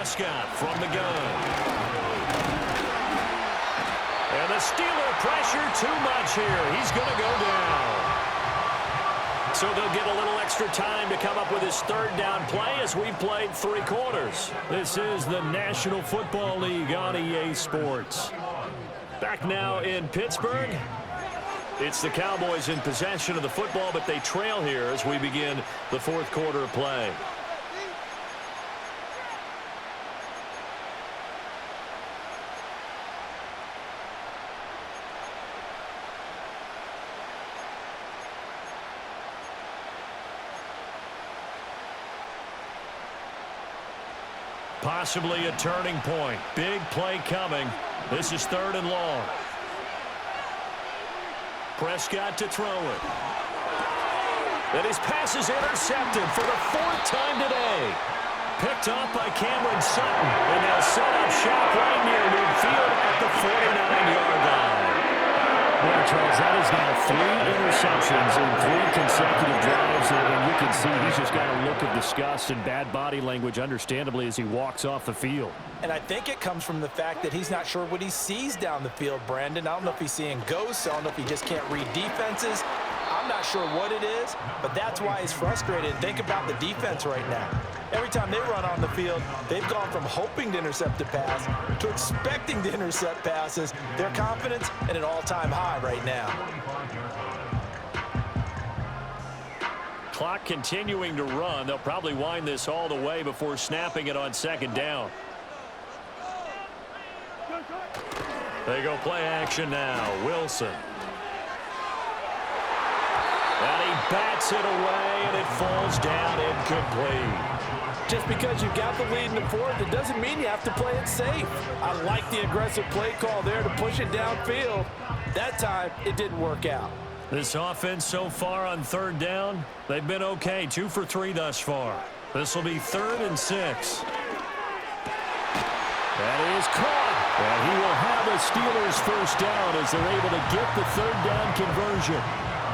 Prescott from the gun. And the Steeler pressure too much here. He's going to go down. So they'll get a little extra time to come up with his third down play as we've played 3 quarters. This is the National Football League on EA Sports. Back now in Pittsburgh. It's the Cowboys in possession of the football, but they trail here as we begin the 4th quarter of play. Possibly a turning point. Big play coming. This is 3rd and long. Prescott to throw it. And his pass is intercepted for the 4th time today. Picked off by Cameron Sutton. And they'll set up shop right near midfield at the 49-yard line. Well, Charles, that is now 3 interceptions in 3 consecutive drives, and you can see he's just got a look of disgust and bad body language, understandably, as he walks off the field. And I think it comes from the fact that he's not sure what he sees down the field, Brandon. I don't know if he's seeing ghosts. I don't know if he just can't read defenses. I'm not sure what it is, but that's why he's frustrated. Think about the defense right now. Every time they run on the field, they've gone from hoping to intercept a pass to expecting to intercept passes. Their confidence at an all-time high right now. Clock continuing to run. They'll probably wind this all the way before snapping it on 2nd down. They go play action now. Wilson. And he bats it away, and it falls down incomplete. Just because you got the lead in the 4th, it doesn't mean you have to play it safe. I like the aggressive play call there to push it downfield. That time, it didn't work out. This offense so far on 3rd down, they've been okay. 2 for 3 thus far. This will be 3rd and 6. That is caught. And he will have a Steelers first down as they're able to get the 3rd down conversion.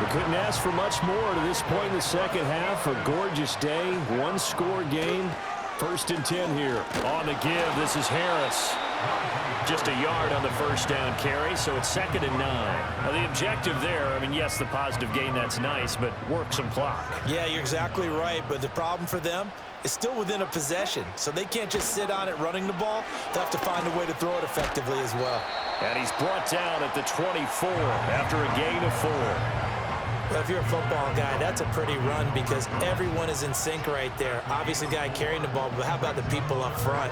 They couldn't ask for much more to this point in the 2nd half. A gorgeous day, 1-score game. 1st and 10 here. On the give, this is Harris. Just a yard on the 1st down carry, so it's 2nd and 9. Now the objective there, I mean, yes, the positive gain, that's nice, but work some clock. Yeah, you're exactly right, but the problem for them is still within a possession, so they can't just sit on it running the ball. They'll have to find a way to throw it effectively as well. And he's brought down at the 24 after a gain of 4. Well, if you're a football guy, that's a pretty run because everyone is in sync right there. Obviously, the guy carrying the ball, but how about the people up front?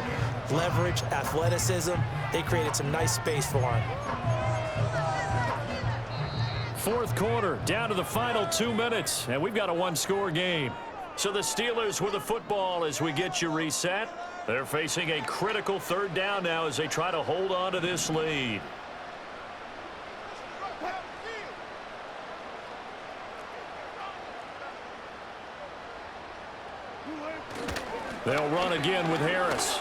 Leverage, athleticism, they created some nice space for him. 4th quarter, down to the final 2 minutes, and we've got a 1-score game. So the Steelers with the football as we get you reset. They're facing a critical 3rd down now as they try to hold on to this lead. They'll run again with Harris.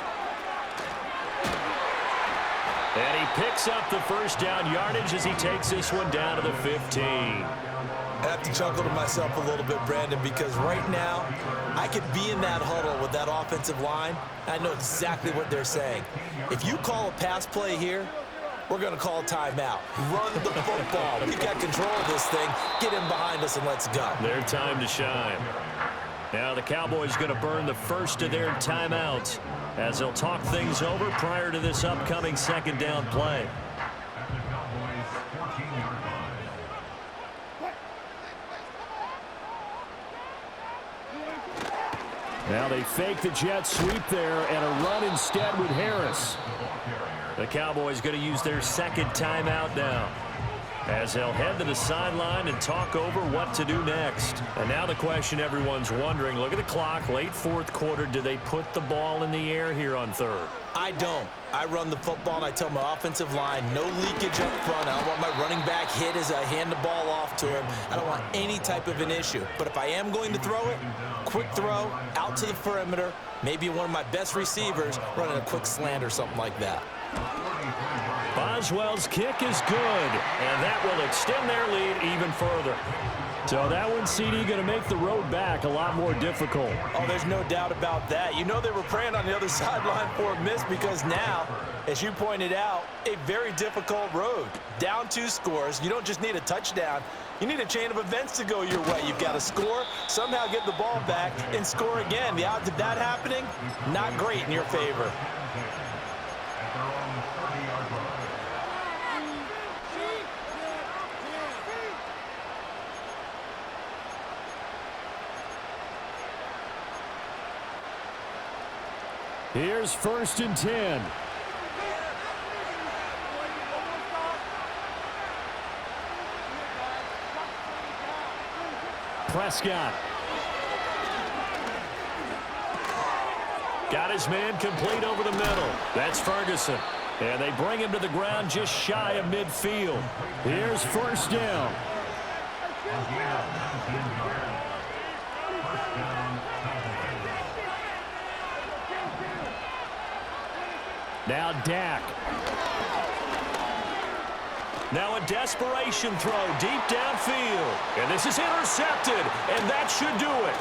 And he picks up the 1st down yardage as he takes this one down to the 15. I have to chuckle to myself a little bit, Brandon, because right now I could be in that huddle with that offensive line. I know exactly what they're saying. If you call a pass play here, we're going to call a timeout. Run the football. We've got control of this thing. Get him behind us and let's go. Their time to shine. Now the Cowboys going to burn the first of their timeouts as they'll talk things over prior to this upcoming 2nd down play. Now they fake the jet sweep there and a run instead with Harris. The Cowboys going to use their 2nd timeout now as they'll head to the sideline and talk over what to do next. And now the question everyone's wondering, look at the clock, late 4th quarter, do they put the ball in the air here on 3rd? I don't. I run the football and I tell my offensive line, no leakage up front. I don't want my running back hit as I hand the ball off to him. I don't want any type of an issue. But if I am going to throw it, quick throw, out to the perimeter, maybe one of my best receivers running a quick slant or something like that. Boswell's kick is good, and that will extend their lead even further. So that one, CD, going to make the road back a lot more difficult. Oh, there's no doubt about that. You know they were praying on the other sideline for a miss because now, as you pointed out, a very difficult road. Down 2 scores. You don't just need a touchdown. You need a chain of events to go your way. You've got to score, somehow get the ball back, and score again. The odds of that happening, not great in your favor. Here's 1st and 10. Prescott. Got his man complete over the middle. That's Ferguson. And they bring him to the ground just shy of midfield. Here's 1st down. Now Dak. Now a desperation throw deep downfield. And this is intercepted, and that should do it.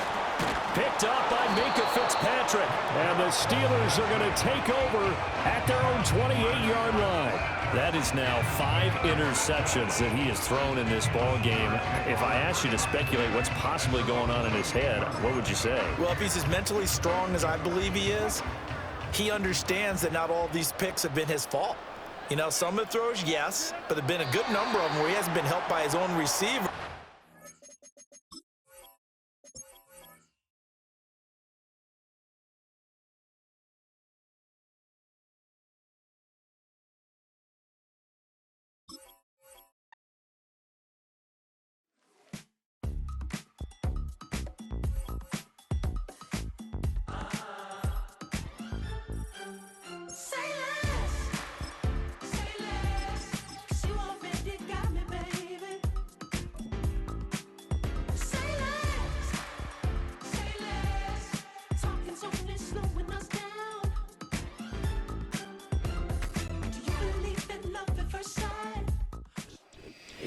Picked up by Minkah Fitzpatrick. And the Steelers are going to take over at their own 28-yard line. That is now 5 interceptions that he has thrown in this ball game. If I asked you to speculate what's possibly going on in his head, what would you say? Well, if he's as mentally strong as I believe he is, he understands that not all of these picks have been his fault. You know, some of the throws, yes, but there have been a good number of them where he hasn't been helped by his own receiver.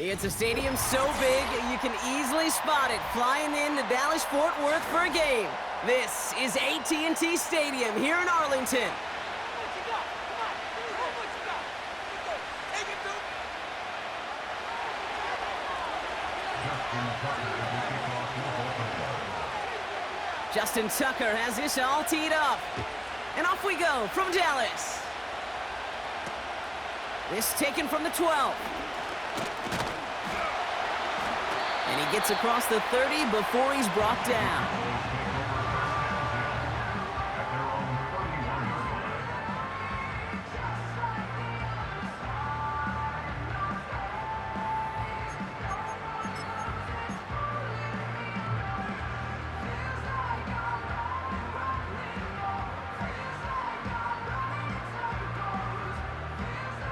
It's a stadium so big you can easily spot it flying into Dallas-Fort Worth for a game. This is AT&T Stadium here in Arlington. Justin Tucker has this all teed up. And off we go from Dallas. This taken from the 12. And he gets across the 30 before he's brought down.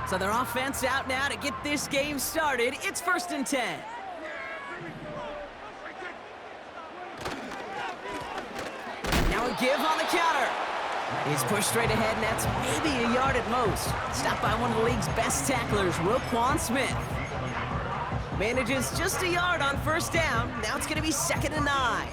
So their offense out now to get this game started. It's 1st and 10. Now a give on the counter. He's pushed straight ahead, and that's maybe a yard at most. Stopped by one of the league's best tacklers, Roquan Smith. Manages just a yard on 1st down. Now it's going to be 2nd and 9.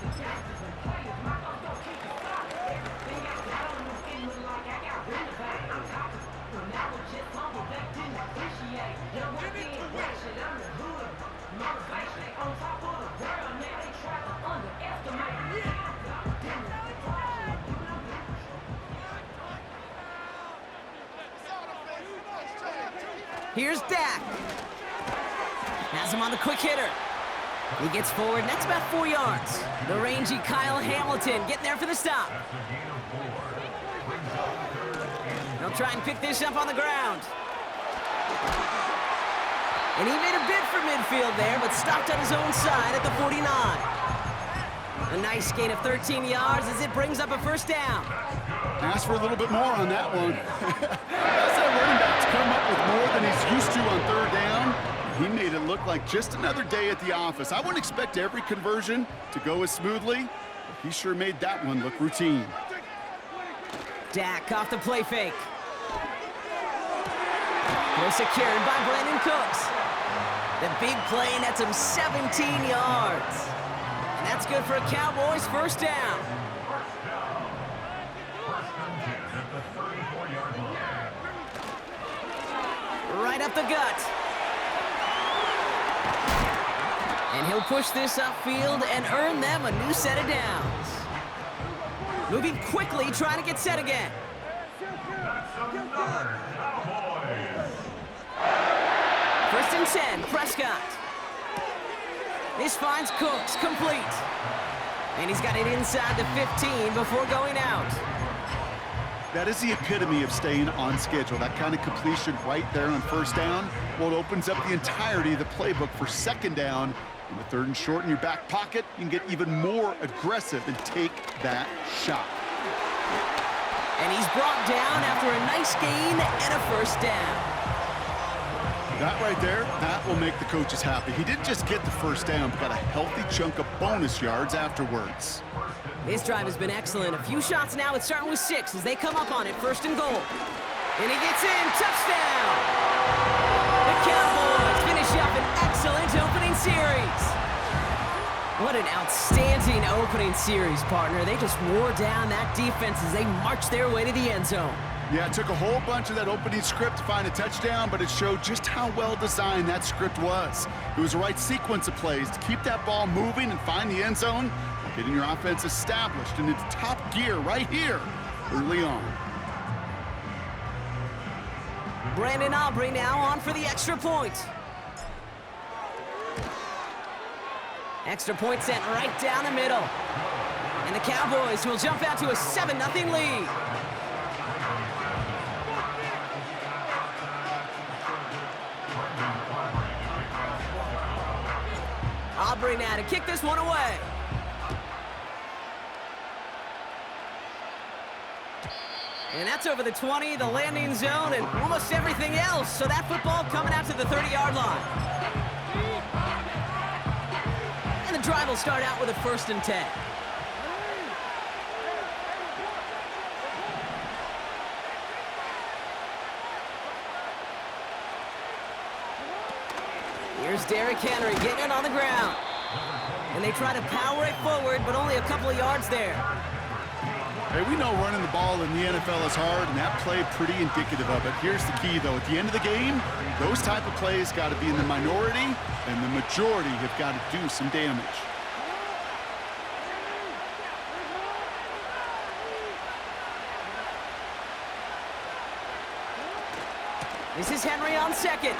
Here's Dak. Has him on the quick hitter. He gets forward, and that's about 4 yards. The rangy Kyle Hamilton getting there for the stop. He'll try and pick this up on the ground. And he made a bid for midfield there, but stopped on his own side at the 49. A nice gain of 13 yards as it brings up a 1st down. Ask for a little bit more on that one. That's that running back to come up with more than he's used to on 3rd down. He made it look like just another day at the office. I wouldn't expect every conversion to go as smoothly, but he sure made that one look routine. Dak off the play fake. They're secured by Brandon Cooks. The big play nets him 17 yards. And that's good for a Cowboys first down. Right up the gut. And he'll push this upfield and earn them a new set of downs. Moving quickly, trying to get set again. First and 10, Prescott. This finds Cooks, complete. And he's got it inside the 15 before going out. That is the epitome of staying on schedule. That kind of completion right there on first down. Well, it opens up the entirety of the playbook for second down. And with third and short in your back pocket, you can get even more aggressive and take that shot. And he's brought down after a nice gain and a first down. That right there, that will make the coaches happy. He didn't just get the first down, but got a healthy chunk of bonus yards afterwards. This drive has been excellent. A few shots now. It's starting with 6 as they come up on it. First and goal. And he gets in. Touchdown! The Cowboys finish up an excellent opening series. What an outstanding opening series, partner. They just wore down that defense as they marched their way to the end zone. Yeah, it took a whole bunch of that opening script to find a touchdown, but it showed just how well designed that script was. It was the right sequence of plays to keep that ball moving and find the end zone, getting your offense established in its top gear right here early on. Brandon Aubrey now on for the extra point. Extra point sent right down the middle. And the Cowboys will jump out to a 7-0 lead. Aubrey now to kick this one away. And that's over the 20, the landing zone, and almost everything else. So that football coming out to the 30-yard line. And the drive will start out with a 1st and 10. Here's Derrick Henry getting it on the ground. And they try to power it forward, but only a couple of yards there. Hey, we know running the ball in the NFL is hard, and that play pretty indicative of it. Here's the key, though. At the end of the game, those type of plays got to be in the minority, and the majority have got to do some damage. This is Henry on second.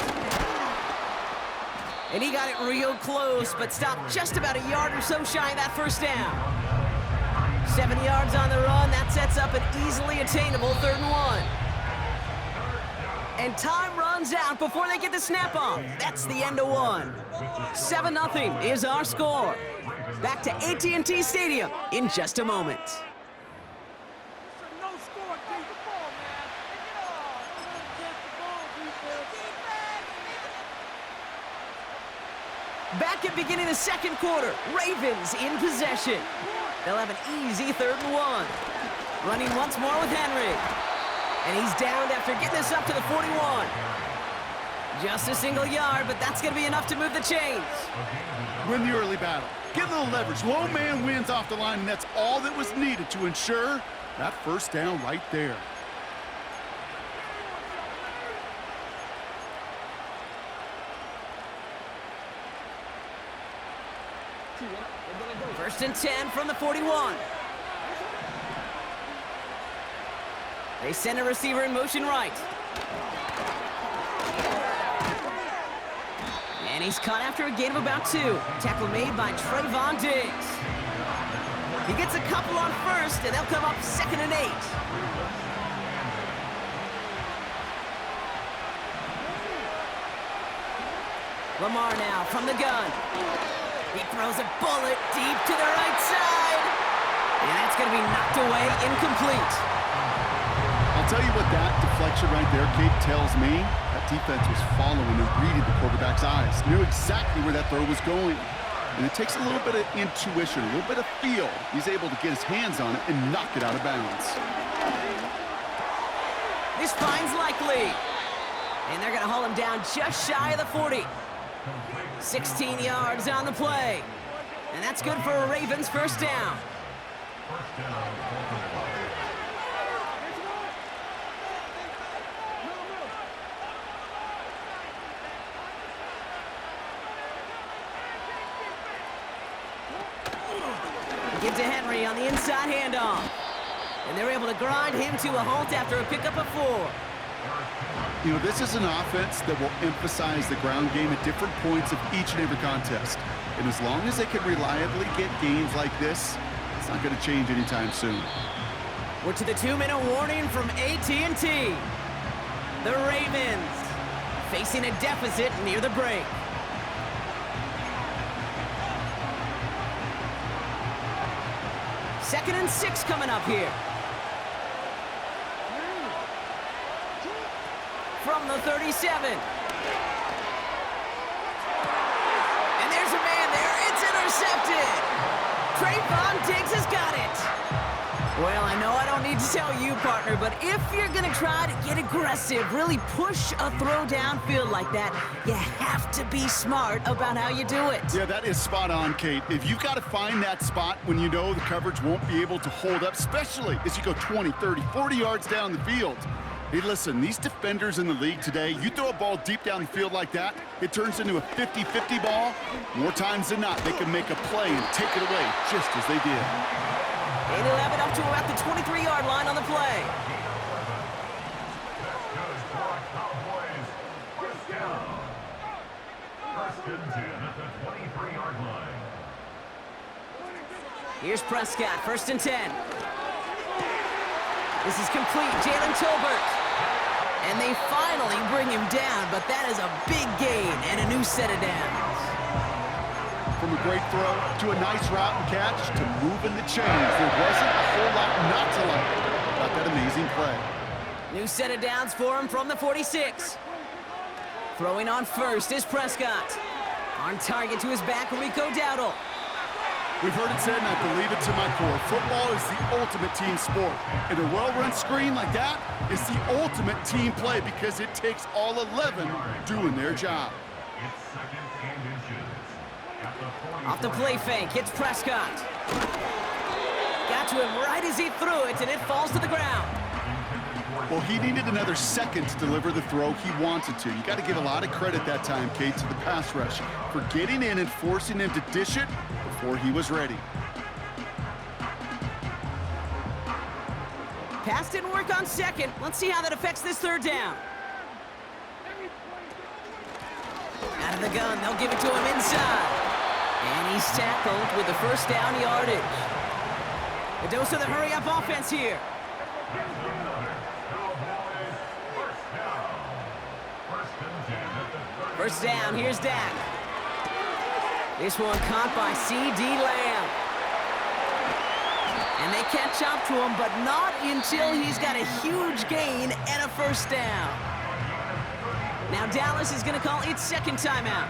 And he got it real close, but stopped just about a yard or so shy of that first down. 7 yards on the run. That sets up an easily attainable 3rd and 1. And time runs out before they get the snap off. That's the end of one. 7-0 is our score. Back to AT&T Stadium in just a moment. Back at beginning of the second quarter, Ravens in possession. They'll have an easy 3rd and 1. Running once more with Henry. And he's downed after getting this up to the 41. Just a single yard, but that's going to be enough to move the chains. Win the early battle. Get a little leverage. Low man wins off the line, and that's all that was needed to ensure that first down right there. First and 10 from the 41. They send a receiver in motion right. And he's caught after a gain of about 2. Tackle made by Trayvon Diggs. He gets a couple on first, and they'll come up 2nd and 8. Lamar now from the gun. He throws a bullet deep to the right side. And that's going to be knocked away, incomplete. I'll tell you what that deflection right there, Kate, tells me. That defense was following and reading the quarterback's eyes. Knew exactly where that throw was going. And it takes a little bit of intuition, a little bit of feel. He's able to get his hands on it and knock it out of bounds. This finds Likely. And they're going to haul him down just shy of the 40. 16 yards on the play. And that's good for a Ravens first down. Give to Henry on the inside handoff. And they're able to grind him to a halt after a pickup of 4. You know, this is an offense that will emphasize the ground game at different points of each and every contest. And as long as they can reliably get gains like this, it's not going to change anytime soon. We're to the 2-minute warning from AT&T. The Ravens facing a deficit near the break. Second and 6 coming up here. From the 37. And there's a man there. It's intercepted. Trayvon Diggs has got it. Well, I know I don't need to tell you, partner, but if you're going to try to get aggressive, really push a throw downfield like that, you have to be smart about how you do it. Yeah, that is spot on, Kate. If you've got to find that spot when you know the coverage won't be able to hold up, especially as you go 20, 30, 40 yards down the field. Hey, listen, these defenders in the league today, you throw a ball deep down the field like that, it turns into a 50-50 ball. More times than not, they can make a play and take it away just as they did. And he'll have it up to about the 23-yard line on the play. Here's Prescott, 1st and 10. This is complete, Jalen Tolbert. And they finally bring him down, but that is a big gain and a new set of downs. From a great throw to a nice route and catch to moving the chains, there wasn't a whole lot not to like about that amazing play. New set of downs for him from the 46. Throwing on first is Prescott. On target to his back, Rico Dowdle. We've heard it said, and I believe it to my core, football is the ultimate team sport. And a well-run screen like that is the ultimate team play because it takes all 11 doing their job. Off the play fake, hits Prescott. Got to him right as he threw it, and it falls to the ground. Well, he needed another second to deliver the throw he wanted to. You got to give a lot of credit that time, Kate, to the pass rush for getting in and forcing him to dish it before he was ready. Pass didn't work on second. Let's see how that affects this 3rd down. Out of the gun, they'll give it to him inside. And he's tackled with the 1st down yardage. A dose of the hurry-up offense here. First down, here's Dak. This one caught by C.D. Lamb. And they catch up to him, but not until he's got a huge gain and a 1st down. Now Dallas is going to call its 2nd timeout.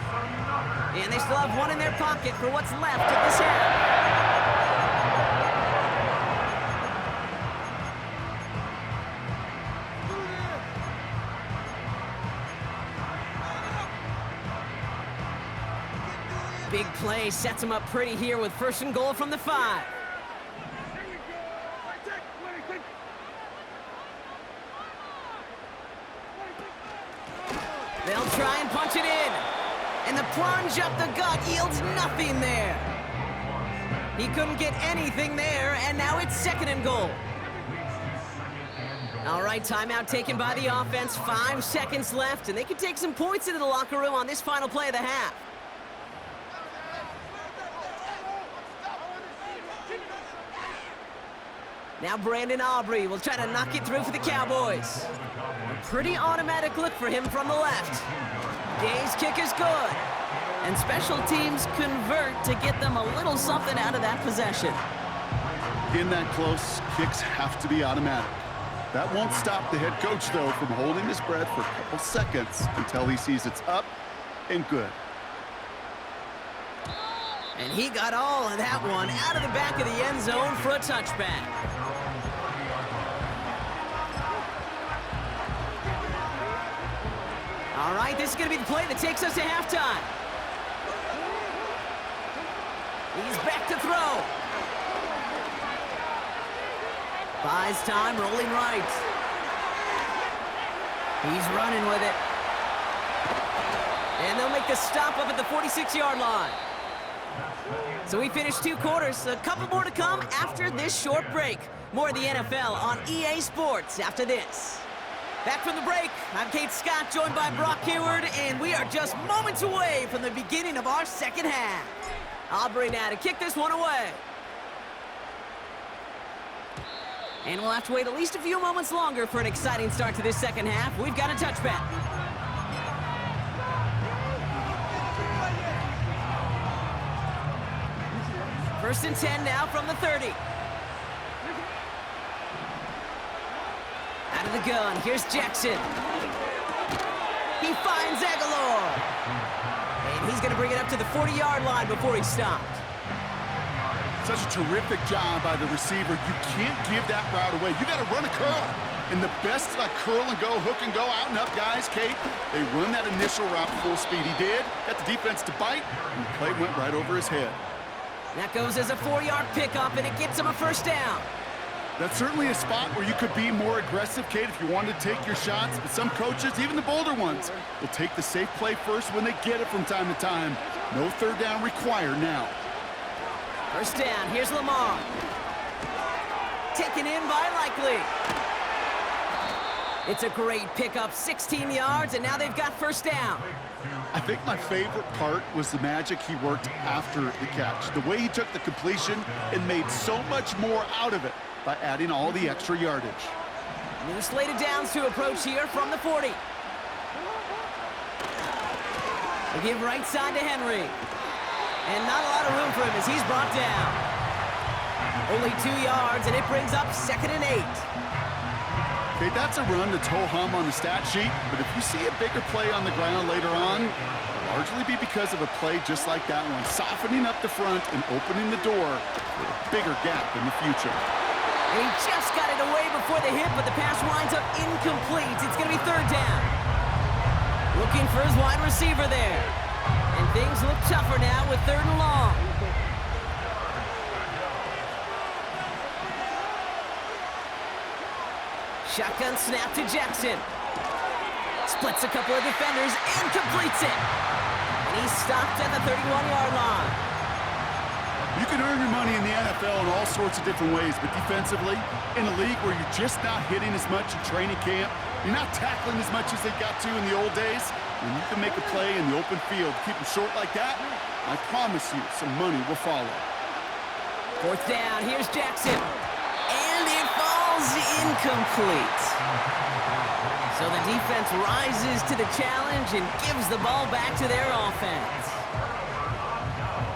And they still have one in their pocket for what's left of this half. Big play sets him up pretty here with 1st and goal from the 5. They'll try and punch it in. And the plunge up the gut yields nothing there. He couldn't get anything there, and now it's 2nd and goal. All right, timeout taken by the offense. 5 seconds left, and they can take some points into the locker room on this final play of the half. Now Brandon Aubrey will try to knock it through for the Cowboys. A pretty automatic look for him from the left. Gay's kick is good. And special teams convert to get them a little something out of that possession. In that close, kicks have to be automatic. That won't stop the head coach, though, from holding his breath for a couple seconds until he sees it's up and good. And he got all of that one out of the back of the end zone for a touchback. All right, this is going to be the play that takes us to halftime. He's back to throw. Buys time, rolling right. He's running with it. And they'll make the stop up at the 46-yard line. So we finished 2 quarters. A couple more to come after this short break. More of the NFL on EA Sports after this. Back from the break, I'm Kate Scott, joined by Brock Hayward, and we are just moments away from the beginning of our second half. Aubrey now to kick this one away. And we'll have to wait at least a few moments longer for an exciting start to this second half. We've got a touchback. First and 10 now from the 30. Out of the gun, here's Jackson. He finds Aguilar. And he's going to bring it up to the 40-yard line before he's stopped. Such a terrific job by the receiver. You can't give that route away. You got to run a curl. And the best curl and go, hook and go, out and up guys, Kate, they run that initial route full speed. He did. Got the defense to bite, and the play went right over his head. That goes as a 4-yard pickup, and it gets him a first down. That's certainly a spot where you could be more aggressive, Kate, if you wanted to take your shots. But some coaches, even the bolder ones, will take the safe play first when they get it from time to time. No third down required now. First down, here's Lamar. Taken in by Likely. It's a great pickup, 16 yards, and now they've got first down. I think my favorite part was the magic he worked after the catch. The way he took the completion and made so much more out of it by adding all the extra yardage. New slate of downs to approach here from the 40. They give right side to Henry. And not a lot of room for him as he's brought down. Only 2 yards, and it brings up 2nd and 8. Okay, that's a run that's ho-hum on the stat sheet, but if you see a bigger play on the ground later on, it'll largely be because of a play just like that one, softening up the front and opening the door for a bigger gap in the future. And he just got it away before the hit, but the pass winds up incomplete. It's going to be 3rd down. Looking for his wide receiver there. And things look tougher now with 3rd and long. Shotgun snap to Jackson. Splits a couple of defenders and completes it. And he's stopped at the 31-yard line. You can earn your money in the NFL in all sorts of different ways, but defensively, in a league where you're just not hitting as much in training camp, you're not tackling as much as they got to in the old days, when you can make a play in the open field, keep them short like that, I promise you some money will follow. 4th down, here's Jackson. And it falls incomplete. So the defense rises to the challenge and gives the ball back to their offense.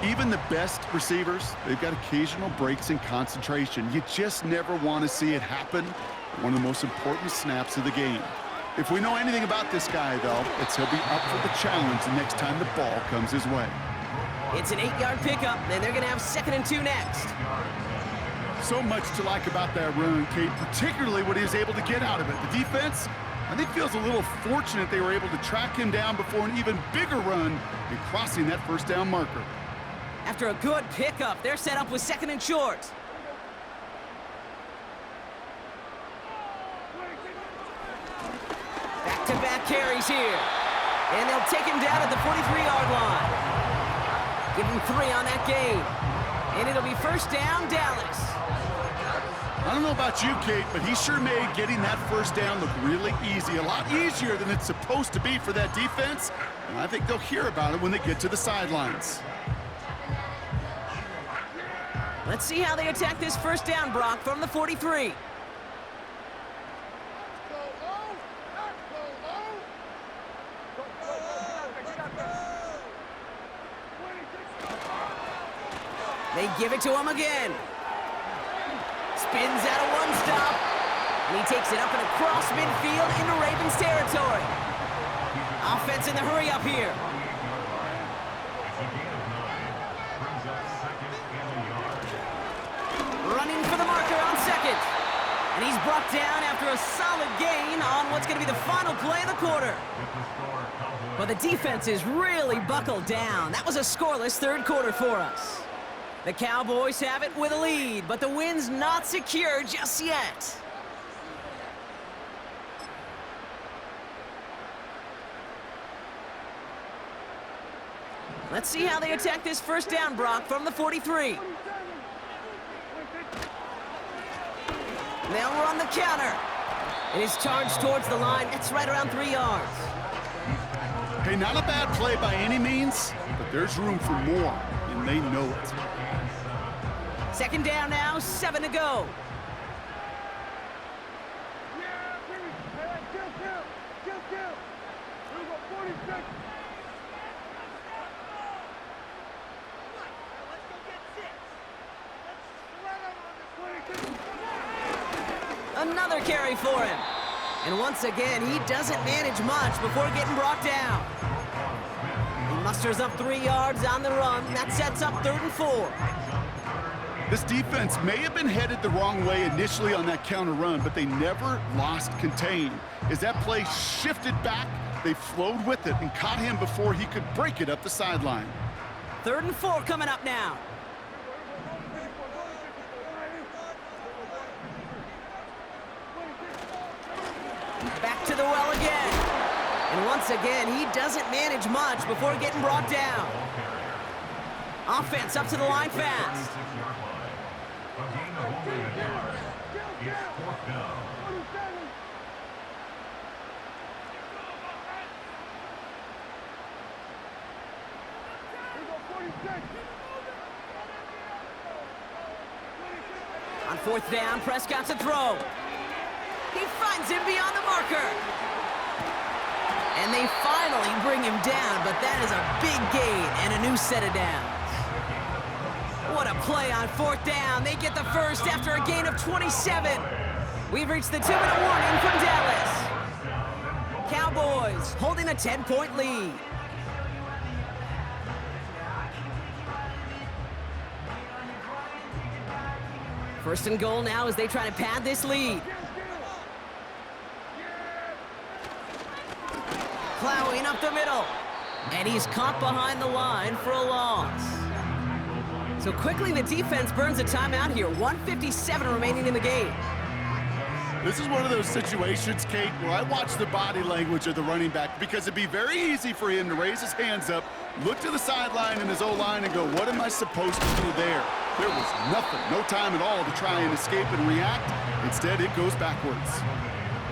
Even the best receivers, they've got occasional breaks in concentration. You just never want to see it happen. One of the most important snaps of the game. If we know anything about this guy, though, it's he'll be up for the challenge the next time the ball comes his way. It's an 8-yard pickup, and they're going to have 2nd and 2 next. So much to like about that run, Kate, particularly what he was able to get out of it. The defense, I think, feels a little fortunate they were able to track him down before an even bigger run and crossing that first down marker. After a good pickup, they're set up with 2nd and short. Back-to-back carries here. And they'll take him down at the 43-yard line. Give him 3 on that game. And it'll be first down, Dallas. I don't know about you, Kate, but he sure made getting that first down look really easy. A lot easier than it's supposed to be for that defense. And I think they'll hear about it when they get to the sidelines. Let's see how they attack this first down, Brock, from the 43. They give it to him again. Spins out of one stop. And he takes it up and across midfield into Ravens territory. Offense in the hurry up here. Running for the marker on 2nd. And he's brought down after a solid gain on what's going to be the final play of the quarter. Well, the defense is really buckled down. That was a scoreless 3rd quarter for us. The Cowboys have it with a lead, but the win's not secure just yet. Let's see how they attack this first down, Brock, from the 43. They'll run the counter. It is charged towards the line. It's right around 3 yards. Hey, not a bad play by any means, but there's room for more, and they know it. Second down now, 7 to go. Another carry for him. And once again, he doesn't manage much before getting brought down. He musters up 3 yards on the run. That sets up 3rd and 4. This defense may have been headed the wrong way initially on that counter run, but they never lost contain. As that play shifted back, they flowed with it and caught him before he could break it up the sideline. 3rd and 4 coming up now. Back to the well again. And once again, he doesn't manage much before getting brought down. Offense up to the line fast. On 4th down, Prescott to throw. He finds him beyond the marker. And they finally bring him down, but that is a big gain and a new set of downs. What a play on 4th down. They get the first after a gain of 27. We've reached the 2-minute warning from Dallas. Cowboys holding a 10-point lead. First and goal now as they try to pad this lead. Plowing up the middle. And he's caught behind the line for a loss. So quickly the defense burns a timeout here. 1:57 remaining in the game. This is one of those situations, Kate, where I watch the body language of the running back because it'd be very easy for him to raise his hands up, look to the sideline in his O-line and go, what am I supposed to do there? There was nothing, no time at all to try and escape and react. Instead, it goes backwards.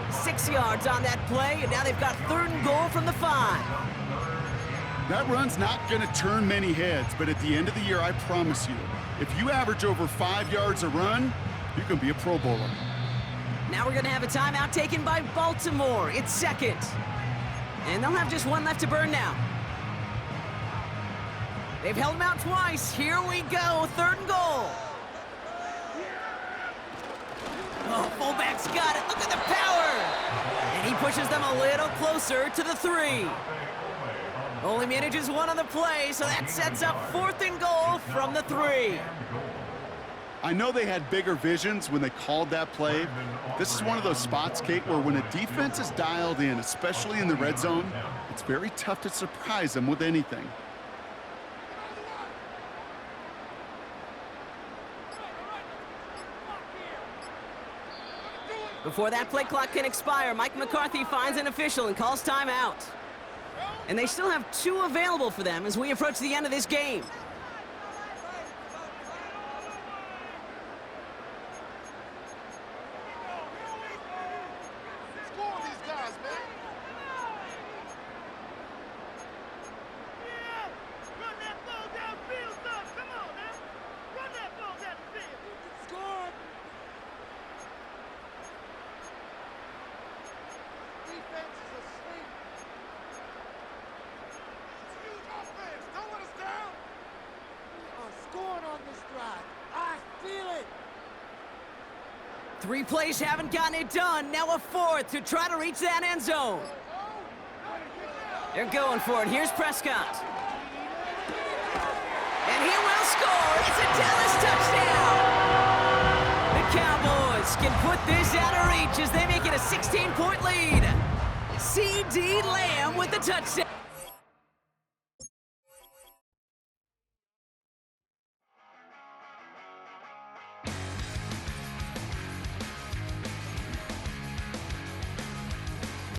6 yards on that play, and now they've got 3rd and goal from the 5. That run's not going to turn many heads, but at the end of the year, I promise you, if you average over 5 yards a run, you can be a Pro Bowler. Now we're going to have a timeout taken by Baltimore. It's 2nd. And they'll have just 1 left to burn now. They've held him out twice. Here we go, 3rd and goal. Oh, fullback's got it. Look at the power. And he pushes them a little closer to the 3. Only manages 1 on the play, so that sets up 4th and goal from the 3. I know they had bigger visions when they called that play. This is one of those spots, Kate, where when a defense is dialed in, especially in the red zone, it's very tough to surprise them with anything. Before that play clock can expire, Mike McCarthy finds an official and calls timeout. And they still have 2 available for them as we approach the end of this game. Three plays haven't gotten it done. Now a 4th to try to reach that end zone. They're going for it. Here's Prescott. And he will score. It's a Dallas touchdown. The Cowboys can put this out of reach as they make it a 16-point lead. C.D. Lamb with the touchdown.